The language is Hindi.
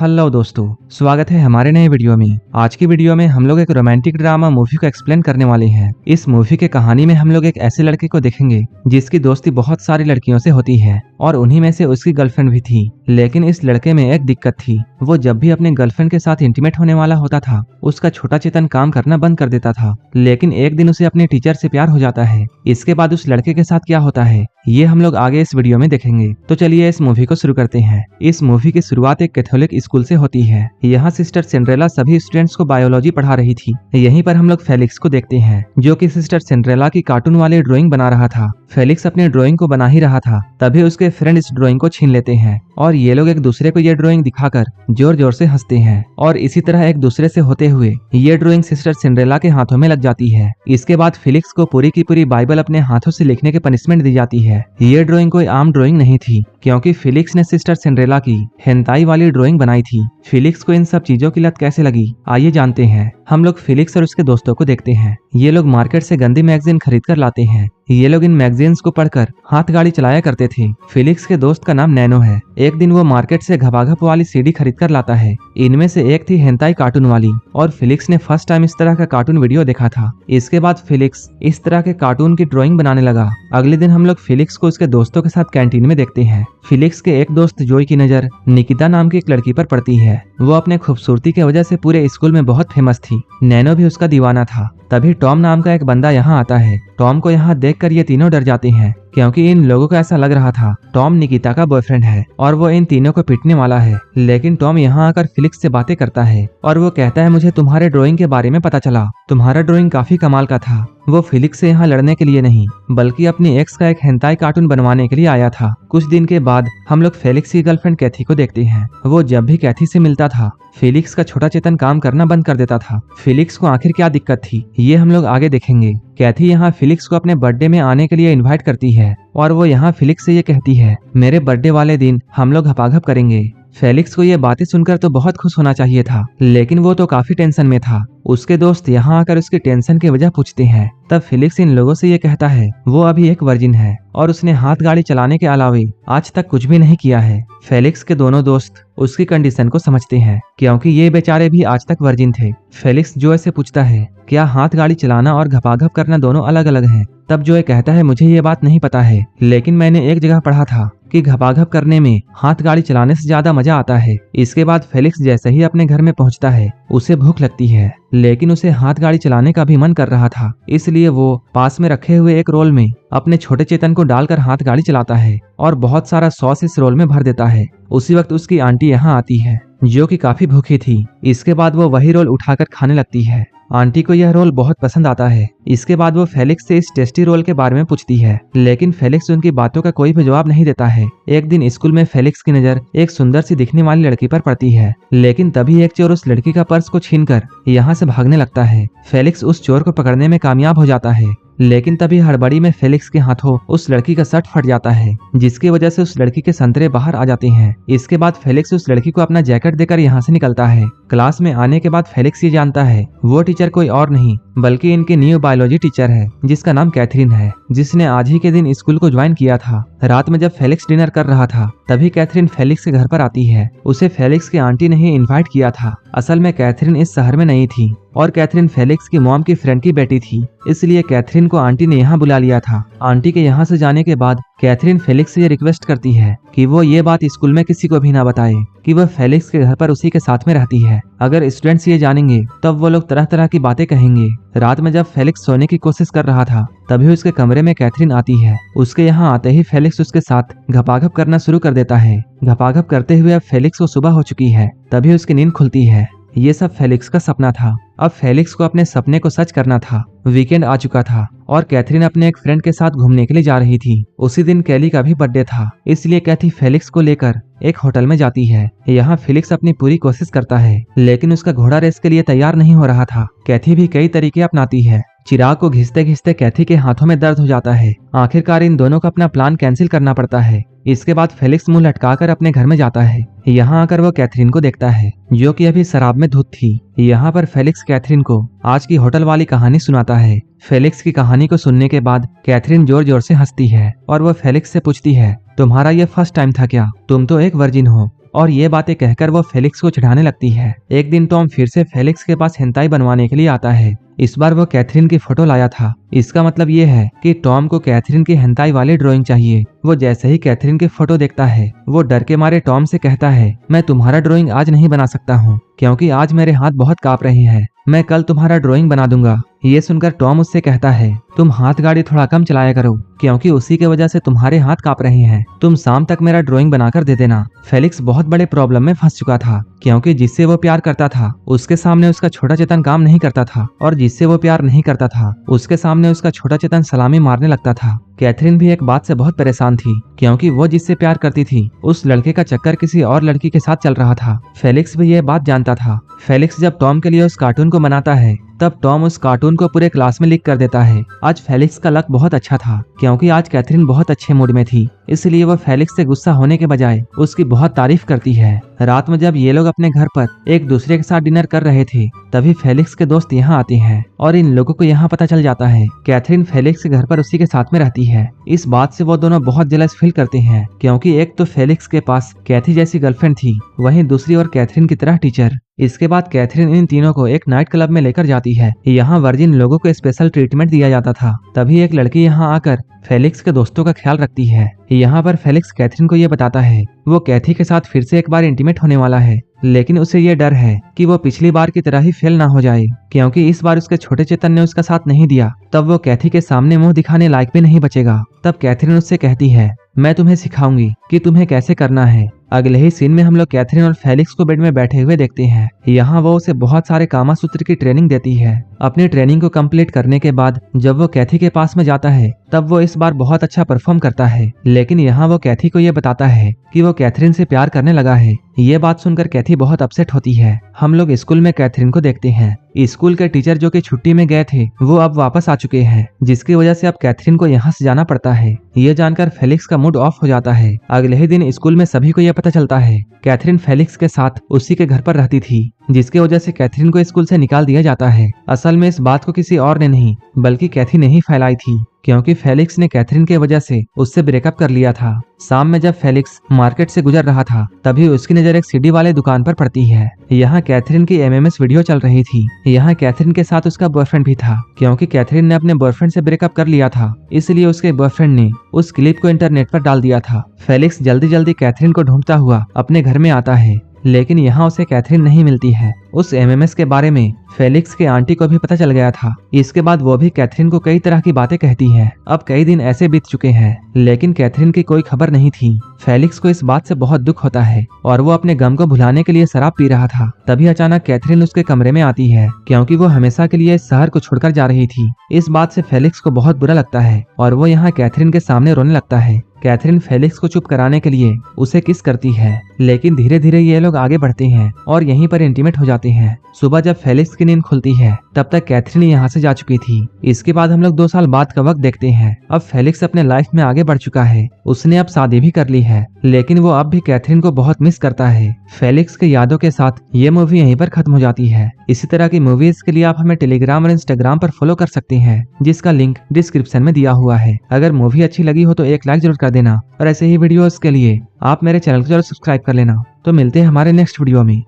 हेलो दोस्तों, स्वागत है हमारे नए वीडियो में। आज की वीडियो में हम लोग एक रोमांटिक ड्रामा मूवी को एक्सप्लेन करने वाले हैं। इस मूवी के कहानी में हम लोग एक ऐसे लड़के को देखेंगे जिसकी दोस्ती बहुत सारी लड़कियों से होती है और उन्हीं में से उसकी गर्लफ्रेंड भी थी। लेकिन इस लड़के में एक दिक्कत थी, वो जब भी अपने गर्लफ्रेंड के साथ इंटीमेट होने वाला होता था उसका छोटा चेतन काम करना बंद कर देता था। लेकिन एक दिन उसे अपने टीचर से प्यार हो जाता है। इसके बाद उस लड़के के साथ क्या होता है ये हम लोग आगे इस वीडियो में देखेंगे। तो चलिए इस मूवी को शुरू करते हैं। इस मूवी की शुरुआत एक कैथोलिक स्कूल से होती है। यहाँ सिस्टर सिंड्रेला सभी स्टूडेंट्स को बायोलॉजी पढ़ा रही थी। यहीं पर हम लोग फेलिक्स को देखते हैं जो कि सिस्टर सिंड्रेला की कार्टून वाली ड्राइंग बना रहा था। फेलिक्स अपनी ड्राइंग को बना ही रहा था, तभी उसके फ्रेंड इस ड्राइंग को छीन लेते हैं और ये लोग एक दूसरे को ये ड्राइंग दिखाकर जोर जोर से हंसते हैं और इसी तरह एक दूसरे से होते हुए ये ड्राइंग सिस्टर सिंड्रेला के हाथों में लग जाती है। इसके बाद फेलिक्स को पूरी की पूरी बाइबल अपने हाथों से लिखने की पनिशमेंट दी जाती है। ये ड्राइंग कोई आम ड्राइंग नहीं थी क्योंकि फेलिक्स ने सिस्टर सिंड्रेला की हेंताई वाली ड्राइंग बनाई थी। फेलिक्स को इन सब चीजों की लत कैसे लगी आइए जानते हैं। हम लोग फेलिक्स और उसके दोस्तों को देखते हैं। ये लोग मार्केट से गंदी मैगजीन खरीद कर लाते हैं। ये लोग इन मैगजीन्स को पढ़कर हाथ गाड़ी चलाया करते थे। फेलिक्स के दोस्त का नाम नैनो है। एक दिन वो मार्केट से घपाघप वाली सीडी खरीद कर लाता है। इनमें से एक थी हेंताई कार्टून वाली और फेलिक्स ने फर्स्ट टाइम इस तरह का कार्टून वीडियो देखा था। इसके बाद फेलिक्स इस तरह के कार्टून की ड्राइंग बनाने लगा। अगले दिन हम लोग फेलिक्स को उसके दोस्तों के साथ कैंटीन में देखते हैं। फेलिक्स के एक दोस्त जोई की नजर निकिता नाम की एक लड़की पर पड़ती है। वो अपने खूबसूरती की वजह से पूरे स्कूल में बहुत फेमस थी। नैनो भी उसका दीवाना था। तभी टॉम नाम का एक बंदा यहाँ आता है। टॉम को यहाँ देखकर ये तीनों डर जाते हैं क्योंकि इन लोगों को ऐसा लग रहा था टॉम निकिता का बॉयफ्रेंड है और वो इन तीनों को पीटने वाला है। लेकिन टॉम यहाँ आकर फेलिक्स से बातें करता है और वो कहता है मुझे तुम्हारे ड्राइंग के बारे में पता चला, तुम्हारा ड्राइंग काफी कमाल का था। वो फेलिक्स से यहाँ लड़ने के लिए नहीं बल्कि अपनी एक्स का एक हेंताई कार्टून बनवाने के लिए आया था। कुछ दिन के बाद हम लोग फेलिक्स की गर्लफ्रेंड कैथी को देखते हैं। वो जब भी कैथी से मिलता था फेलिक्स का छोटा चेतन काम करना बंद कर देता था। फेलिक्स को आखिर क्या दिक्कत थी ये हम लोग आगे देखेंगे। कैथी यहाँ फेलिक्स को अपने बर्थडे में आने के लिए इनवाइट करती है और वो यहाँ फेलिक्स से ये कहती है मेरे बर्थडे वाले दिन हम लोग घपाघप करेंगे। फेलिक्स को ये बातें सुनकर तो बहुत खुश होना चाहिए था लेकिन वो तो काफी टेंशन में था। उसके दोस्त यहाँ आकर उसकी टेंशन की वजह पूछते हैं। तब फेलिक्स इन लोगों से ये कहता है वो अभी एक वर्जिन है और उसने हाथ गाड़ी चलाने के अलावे आज तक कुछ भी नहीं किया है। फेलिक्स के दोनों दोस्त उसकी कंडीशन को समझते हैं क्योंकि ये बेचारे भी आज तक वर्जिन थे। फेलिक्स जो ऐसे पूछता है क्या हाथ गाड़ी चलाना और घपाघप करना दोनों अलग अलग हैं? तब जो कहता है मुझे ये बात नहीं पता है लेकिन मैंने एक जगह पढ़ा था कि घपाघप करने में हाथ गाड़ी चलाने से ज्यादा मजा आता है। इसके बाद फेलिक्स जैसे ही अपने घर में पहुंचता है उसे भूख लगती है लेकिन उसे हाथ गाड़ी चलाने का भी मन कर रहा था, इसलिए वो पास में रखे हुए एक रोल में अपने छोटे चेतन को डालकर हाथ गाड़ी चलाता है और बहुत सारा सॉस इस रोल में भर देता है। उसी वक्त उसकी आंटी यहाँ आती है जो कि काफी भूखी थी। इसके बाद वो वही रोल उठाकर खाने लगती है। आंटी को यह रोल बहुत पसंद आता है। इसके बाद वो फेलिक्स से इस टेस्टी रोल के बारे में पूछती है लेकिन फेलिक्स उनकी बातों का कोई भी जवाब नहीं देता है। एक दिन स्कूल में फेलिक्स की नजर एक सुंदर सी दिखने वाली लड़की पर पड़ती है लेकिन तभी एक चोर उस लड़की का पर्स को छीनकर यहाँ से भागने लगता है। फेलिक्स उस चोर को पकड़ने में कामयाब हो जाता है लेकिन तभी हड़बड़ी में फेलिक्स के हाथों उस लड़की का शर्ट फट जाता है जिसकी वजह से उस लड़की के संतरे बाहर आ जाते हैं। इसके बाद फेलिक्स उस लड़की को अपना जैकेट देकर यहाँ से निकलता है। क्लास में आने के बाद फेलिक्स ये जानता है वो टीचर कोई और नहीं बल्कि इनकी न्यू बायोलॉजी टीचर है जिसका नाम कैथरीन है, जिसने आज ही के दिन स्कूल को ज्वाइन किया था। रात में जब फेलिक्स डिनर कर रहा था तभी कैथरीन फेलिक्स के घर पर आती है। उसे फेलिक्स की आंटी ने ही इन्वाइट किया था। असल में कैथरीन इस शहर में नहीं थी और कैथरीन फेलिक्स की मॉम की फ्रेंड की बेटी थी, इसलिए कैथरीन को आंटी ने यहाँ बुला लिया था। आंटी के यहाँ से जाने के बाद कैथरीन फेलिक्स से ये रिक्वेस्ट करती है कि वो ये बात स्कूल में किसी को भी ना बताए कि वह फेलिक्स के घर पर उसी के साथ में रहती है। अगर स्टूडेंट्स ये जानेंगे तब वो लोग तरह तरह की बातें कहेंगे। रात में जब फेलिक्स सोने की कोशिश कर रहा था तभी उसके कमरे में कैथरीन आती है। उसके यहाँ आते ही फेलिक्स उसके साथ घपाघप करना शुरू कर देता है। घपाघप करते हुए अब फेलिक्स को सुबह हो चुकी है। तभी उसकी नींद खुलती है। ये सब फेलिक्स का सपना था। अब फेलिक्स को अपने सपने को सच करना था। वीकेंड आ चुका था और कैथरीन अपने एक फ्रेंड के साथ घूमने के लिए जा रही थी। उसी दिन कैली का भी बर्थडे था, इसलिए कैथी फेलिक्स को लेकर एक होटल में जाती है। यहाँ फेलिक्स अपनी पूरी कोशिश करता है लेकिन उसका घोड़ा रेस के लिए तैयार नहीं हो रहा था। कैथी भी कई तरीके अपनाती है। चिराग को घिसते घिसते कैथी के हाथों में दर्द हो जाता है। आखिरकार इन दोनों को अपना प्लान कैंसिल करना पड़ता है। इसके बाद फेलिक्स मुंह लटकाकर अपने घर में जाता है। यहाँ आकर वो कैथरीन को देखता है जो कि अभी शराब में धुत थी। यहाँ पर फेलिक्स कैथरीन को आज की होटल वाली कहानी सुनाता है। फेलिक्स की कहानी को सुनने के बाद कैथरीन जोर जोर से हंसती है और वो फेलिक्स से पूछती है तुम्हारा ये फर्स्ट टाइम था क्या? तुम तो एक वर्जिन हो, और ये बातें कहकर वो फेलिक्स को चिढ़ाने लगती है। एक दिन टॉम फिर से फेलिक्स के पास हेंताई बनवाने के लिए आता है। इस बार वो कैथरीन की फोटो लाया था। इसका मतलब ये है कि टॉम को कैथरीन की हेंताई वाली ड्राइंग चाहिए। वो जैसे ही कैथरीन की फोटो देखता है वो डर के मारे टॉम से कहता है, मैं तुम्हारा ड्राइंग आज नहीं बना सकता हूँ क्योंकि आज मेरे हाथ बहुत कांप रहे हैं। मैं कल तुम्हारा ड्राइंग बना दूंगा। ये सुनकर टॉम उससे कहता है, तुम हाथ गाड़ी थोड़ा कम चलाया करो क्योंकि उसी के वजह से तुम्हारे हाथ कांप रहे हैं। तुम शाम तक मेरा ड्राइंग बनाकर दे देना। फेलिक्स बहुत बड़े प्रॉब्लम में फंस चुका था क्योंकि जिससे वो प्यार करता था उसके सामने उसका छोटा चेतन काम नहीं करता था और जिससे वो प्यार नहीं करता था उसके सामने उसका छोटा चेतन सलामी मारने लगता था। कैथरीन भी एक बात से बहुत परेशान थी क्योंकि वो जिससे प्यार करती थी उस लड़के का चक्कर किसी और लड़की के साथ चल रहा था। फेलिक्स भी ये बात जानता था। फेलिक्स जब टॉम के लिए उस कार्टून को बनाता है तब टॉम उस कार्टून को पूरे क्लास में लीक कर देता है। आज फेलिक्स का लक बहुत अच्छा था क्योंकि आज कैथरीन बहुत अच्छे मूड में थी, इसलिए वो फेलिक्स से गुस्सा होने के बजाय उसकी बहुत तारीफ करती है। रात में जब ये लोग अपने घर पर एक दूसरे के साथ डिनर कर रहे थे तभी फेलिक्स के दोस्त यहाँ आते हैं और इन लोगों को यहाँ पता चल जाता है कैथरीन फेलिक्स के घर पर उसी के साथ में रहती है। इस बात से वो दोनों बहुत जेलस फील करते हैं क्योंकि एक तो फेलिक्स के पास कैथी जैसी गर्लफ्रेंड थी, वहीं दूसरी ओर कैथरीन की तरह टीचर। इसके बाद कैथरीन इन तीनों को एक नाइट क्लब में लेकर जाती है। यहाँ वर्जिन लोगों को स्पेशल ट्रीटमेंट दिया जाता था। तभी एक लड़की यहाँ आकर फेलिक्स के दोस्तों का ख्याल रखती है। यहाँ पर फेलिक्स कैथरीन को ये बताता है वो कैथी के साथ फिर से एक बार इंटीमेट होने वाला है, लेकिन उसे ये डर है कि वो पिछली बार की तरह ही फेल ना हो जाए क्योंकि इस बार उसके छोटे चेतन ने उसका साथ नहीं दिया। तब वो कैथी के सामने मुंह दिखाने लायक भी नहीं बचेगा। तब कैथरीन उससे कहती है, मैं तुम्हें सिखाऊंगी कि तुम्हें कैसे करना है। अगले ही सीन में हम लोग कैथरीन और फेलिक्स को बेड में बैठे हुए देखते हैं। यहाँ वो उसे बहुत सारे कामा सूत्र की ट्रेनिंग देती है। अपनी ट्रेनिंग को कंप्लीट करने के बाद जब वो कैथी के पास में जाता है तब वो इस बार बहुत अच्छा परफॉर्म करता है, लेकिन यहाँ वो कैथी को ये बताता है कि वो कैथरीन से प्यार करने लगा है। ये बात सुनकर कैथी बहुत अपसेट होती है। हम लोग स्कूल में कैथरीन को देखते हैं। स्कूल के टीचर जो कि छुट्टी में गए थे वो अब वापस आ चुके हैं, जिसकी वजह से अब कैथरीन को यहाँ से जाना पड़ता है। ये जानकर फेलिक्स का मूड ऑफ हो जाता है। अगले ही दिन स्कूल में सभी को यह पता चलता है कैथरीन फेलिक्स के साथ उसी के घर पर रहती थी, जिसकी वजह से कैथरीन को स्कूल से निकाल दिया जाता है। असल में इस बात को किसी और ने नहीं बल्कि कैथी ने ही फैलाई थी क्योंकि फेलिक्स ने कैथरीन के वजह से उससे ब्रेकअप कर लिया था। शाम में जब फेलिक्स मार्केट से गुजर रहा था तभी उसकी नजर एक सीडी वाले दुकान पर पड़ती है। यहाँ कैथरीन की एमएमएस वीडियो चल रही थी। यहाँ कैथरीन के साथ उसका बॉयफ्रेंड भी था क्योंकि कैथरीन ने अपने बॉयफ्रेंड से ब्रेकअप कर लिया था, इसलिए उसके बॉयफ्रेंड ने उस क्लिप को इंटरनेट पर डाल दिया था। फेलिक्स जल्दी जल्दी कैथरीन को ढूंढता हुआ अपने घर में आता है, लेकिन यहाँ उसे कैथरीन नहीं मिलती है। उस एमएमएस के बारे में फेलिक्स के आंटी को भी पता चल गया था। इसके बाद वो भी कैथरीन को कई तरह की बातें कहती है। अब कई दिन ऐसे बीत चुके हैं लेकिन कैथरीन की कोई खबर नहीं थी। फेलिक्स को इस बात से बहुत दुख होता है और वो अपने गम को भुलाने के लिए शराब पी रहा था। तभी अचानक कैथरीन उसके कमरे में आती है क्योंकि वो हमेशा के लिए इस शहर को छोड़कर जा रही थी। इस बात से फेलिक्स को बहुत बुरा लगता है और वो यहाँ कैथरीन के सामने रोने लगता है। कैथरीन फेलिक्स को चुप कराने के लिए उसे किस करती है, लेकिन धीरे धीरे ये लोग आगे बढ़ते हैं और यहीं पर इंटीमेट हो जाते हैं। सुबह जब फेलिक्स की नींद खुलती है तब तक कैथरीन यहाँ से जा चुकी थी। इसके बाद हम लोग 2 साल बाद का वक्त देखते हैं। अब फेलिक्स अपने लाइफ में आगे बढ़ चुका है। उसने अब शादी भी कर ली है, लेकिन वो अब भी कैथरीन को बहुत मिस करता है। फेलिक्स की यादों के साथ ये मूवी यहीं पर खत्म हो जाती है। इसी तरह की मूवीज के लिए आप हमें टेलीग्राम और इंस्टाग्राम पर फॉलो कर सकते हैं, जिसका लिंक डिस्क्रिप्शन में दिया हुआ है। अगर मूवी अच्छी लगी हो तो एक लाइक जरूर कर देना और ऐसे ही वीडियोस के लिए आप मेरे चैनल को जरूर सब्सक्राइब कर लेना। तो मिलते हैं हमारे नेक्स्ट वीडियो में।